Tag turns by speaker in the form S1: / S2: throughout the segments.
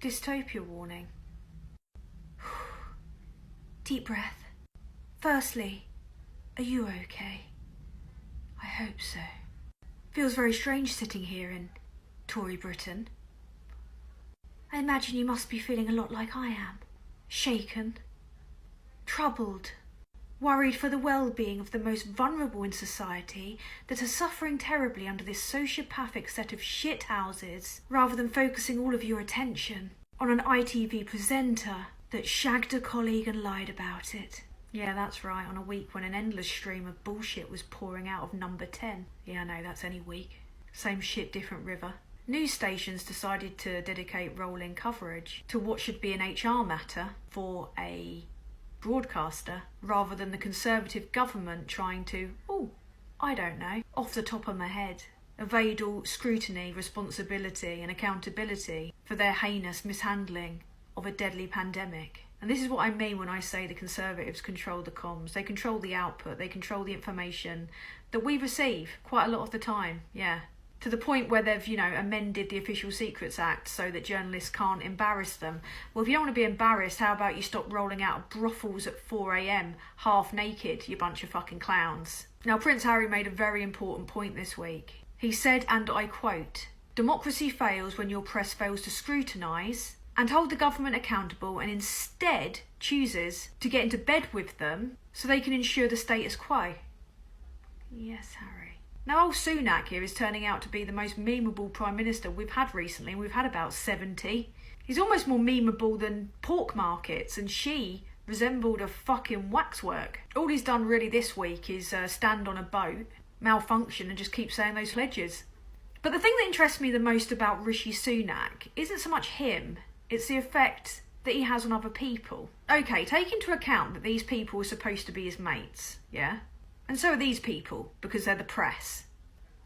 S1: Dystopia warning. Deep breath. Firstly, are you okay? I hope so. Feels very strange sitting here in Tory Britain. I imagine you must be feeling a lot like I am. Shaken, troubled, worried for the well-being of the most vulnerable in society that are suffering terribly under this sociopathic set of shithouses, rather than focusing all of your attention on an ITV presenter that shagged a colleague and lied about it. Yeah, that's right, on a week when an endless stream of bullshit was pouring out of number 10. Yeah, I know, that's any week. Same shit, different river. News stations decided to dedicate rolling coverage to what should be an HR matter for a broadcaster, rather than the Conservative government trying to, I don't know, off the top of my head, evade all scrutiny, responsibility and accountability for their heinous mishandling of a deadly pandemic. And this is what I mean when I say the Conservatives control the comms. They control the output, they control the information that we receive quite a lot of the time, yeah. To the point where they've, amended the Official Secrets Act so that journalists can't embarrass them. Well, if you don't want to be embarrassed, how about you stop rolling out brothels at 4 a.m, half naked, you bunch of fucking clowns. Now, Prince Harry made a very important point this week. He said, and I quote, "Democracy fails when your press fails to scrutinise and hold the government accountable and instead chooses to get into bed with them so they can ensure the status quo." Yes, Harry. Now, old Sunak here is turning out to be the most memeable Prime Minister we've had recently. We've had about 70. He's almost more memeable than pork markets, and she resembled a fucking waxwork. All he's done really this week is stand on a boat, malfunction, and just keep saying those pledges. But the thing that interests me the most about Rishi Sunak isn't so much him, it's the effect that he has on other people. Okay, take into account that these people are supposed to be his mates, yeah? And so are these people, because they're the press.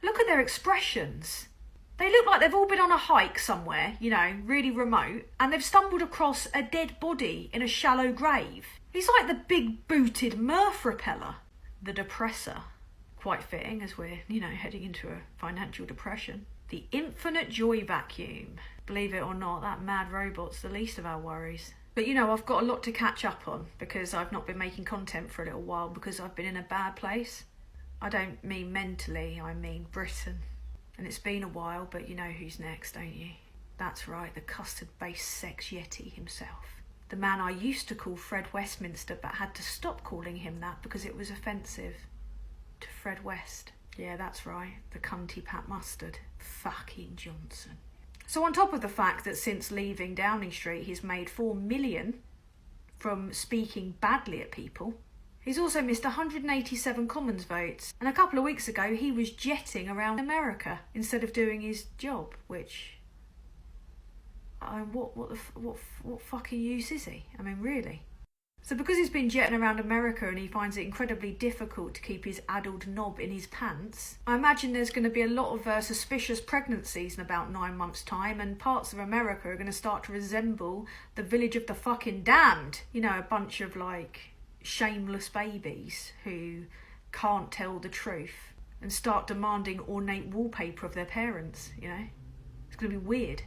S1: Look at their expressions. They look like they've all been on a hike somewhere, really remote, and they've stumbled across a dead body in a shallow grave. He's like the big-booted Murph repeller, the depressor. Quite fitting as we're, heading into a financial depression. The infinite joy vacuum. Believe it or not, that mad robot's the least of our worries. But I've got a lot to catch up on because I've not been making content for a little while because I've been in a bad place. I don't mean mentally, I mean Britain. And it's been a while, but you know who's next, don't you? That's right, the custard-based sex yeti himself. The man I used to call Fred Westminster but had to stop calling him that because it was offensive to Fred West. Yeah, that's right, the cunty Pat Mustard. Fucking Johnson. So on top of the fact that since leaving Downing Street he's made 4 million from speaking badly at people, he's also missed 187 Commons votes. And a couple of weeks ago he was jetting around America instead of doing his job, which... what fucking use is he? I mean, really? So because he's been jetting around America and he finds it incredibly difficult to keep his addled knob in his pants, I imagine there's going to be a lot of suspicious pregnancies in about 9 months' time, and parts of America are going to start to resemble the village of the fucking damned. A bunch of, shameless babies who can't tell the truth and start demanding ornate wallpaper of their parents, It's going to be weird.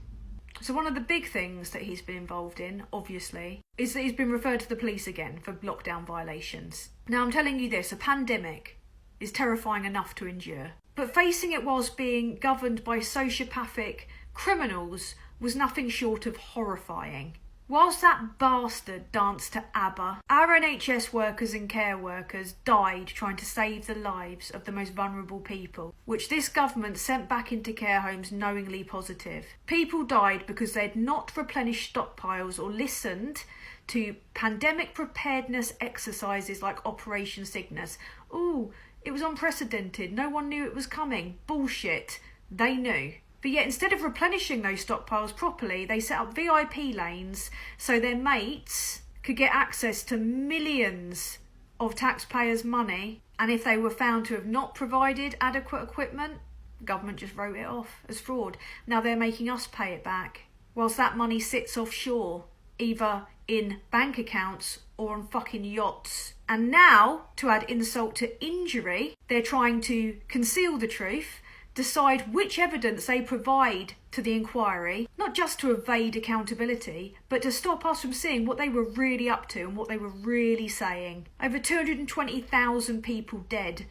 S1: So one of the big things that he's been involved in, obviously, is that he's been referred to the police again for lockdown violations. Now, I'm telling you this, a pandemic is terrifying enough to endure. But facing it whilst being governed by sociopathic criminals was nothing short of horrifying. Whilst that bastard danced to ABBA, our NHS workers and care workers died trying to save the lives of the most vulnerable people, which this government sent back into care homes knowingly positive. People died because they'd not replenished stockpiles or listened to pandemic preparedness exercises like Operation Cygnus. Ooh, it was unprecedented. No one knew it was coming. Bullshit. They knew. But yet, instead of replenishing those stockpiles properly, they set up VIP lanes so their mates could get access to millions of taxpayers' money. And if they were found to have not provided adequate equipment, the government just wrote it off as fraud. Now they're making us pay it back, whilst that money sits offshore, either in bank accounts or on fucking yachts. And now, to add insult to injury, they're trying to conceal the truth, decide which evidence they provide to the inquiry, not just to evade accountability, but to stop us from seeing what they were really up to and what they were really saying. Over 220,000 people dead,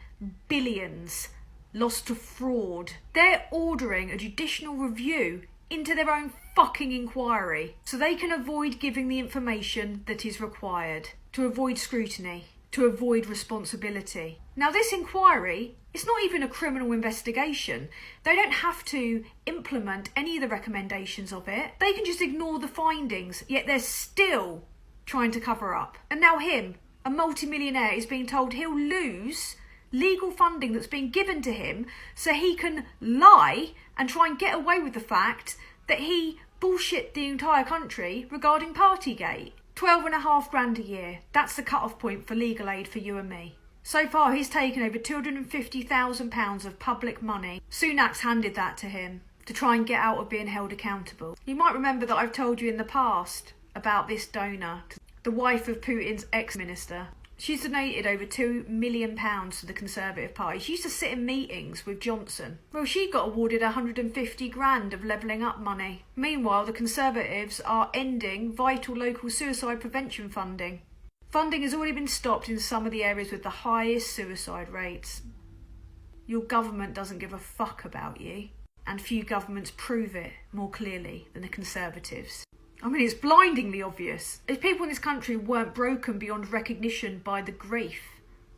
S1: billions lost to fraud. They're ordering a judicial review into their own fucking inquiry so they can avoid giving the information that is required, to avoid scrutiny, to avoid responsibility. Now, this inquiry, it's not even a criminal investigation. They don't have to implement any of the recommendations of it. They can just ignore the findings, yet they're still trying to cover up. And now him, a multimillionaire, is being told he'll lose legal funding that's been given to him so he can lie and try and get away with the fact that he bullshit the entire country regarding Partygate. 12.5 grand a year. That's the cut-off point for legal aid for you and me. So far, he's taken over £250,000 of public money. Sunak's handed that to him to try and get out of being held accountable. You might remember that I've told you in the past about this donor, the wife of Putin's ex-minister. She's donated over £2 million to the Conservative Party. She used to sit in meetings with Johnson. Well, she got awarded 150 grand of levelling up money. Meanwhile, the Conservatives are ending vital local suicide prevention funding. Funding has already been stopped in some of the areas with the highest suicide rates. Your government doesn't give a fuck about you, and few governments prove it more clearly than the Conservatives. I mean, it's blindingly obvious. If people in this country weren't broken beyond recognition by the grief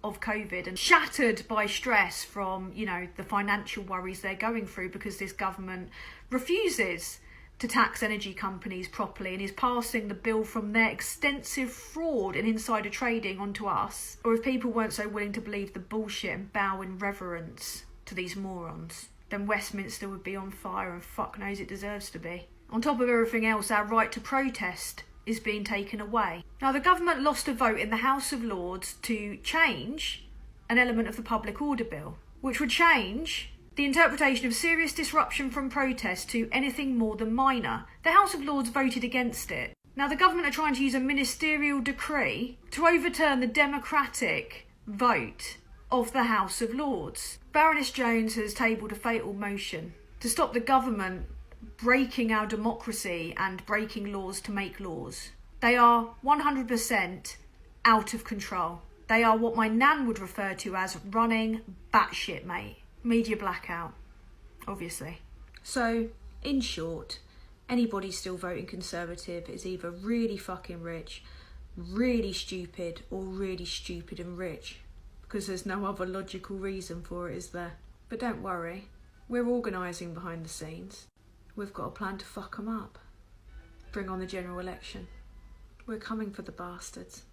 S1: of COVID and shattered by stress from, the financial worries they're going through because this government refuses to tax energy companies properly and is passing the bill from their extensive fraud and insider trading onto us, or if people weren't so willing to believe the bullshit and bow in reverence to these morons, then Westminster would be on fire, and fuck knows it deserves to be. On top of everything else, our right to protest is being taken away. Now, the government lost a vote in the House of Lords to change an element of the Public Order Bill, which would change the interpretation of serious disruption from protest to anything more than minor. The House of Lords voted against it. Now, the government are trying to use a ministerial decree to overturn the democratic vote of the House of Lords. Baroness Jones has tabled a fatal motion to stop the government breaking our democracy and breaking laws to make laws. They are 100% out of control. They are what my nan would refer to as running batshit, mate. Media blackout, obviously. So, in short, anybody still voting Conservative is either really fucking rich, really stupid, or really stupid and rich. Because there's no other logical reason for it, is there? But don't worry, we're organising behind the scenes. We've got a plan to fuck them up. Bring on the general election. We're coming for the bastards.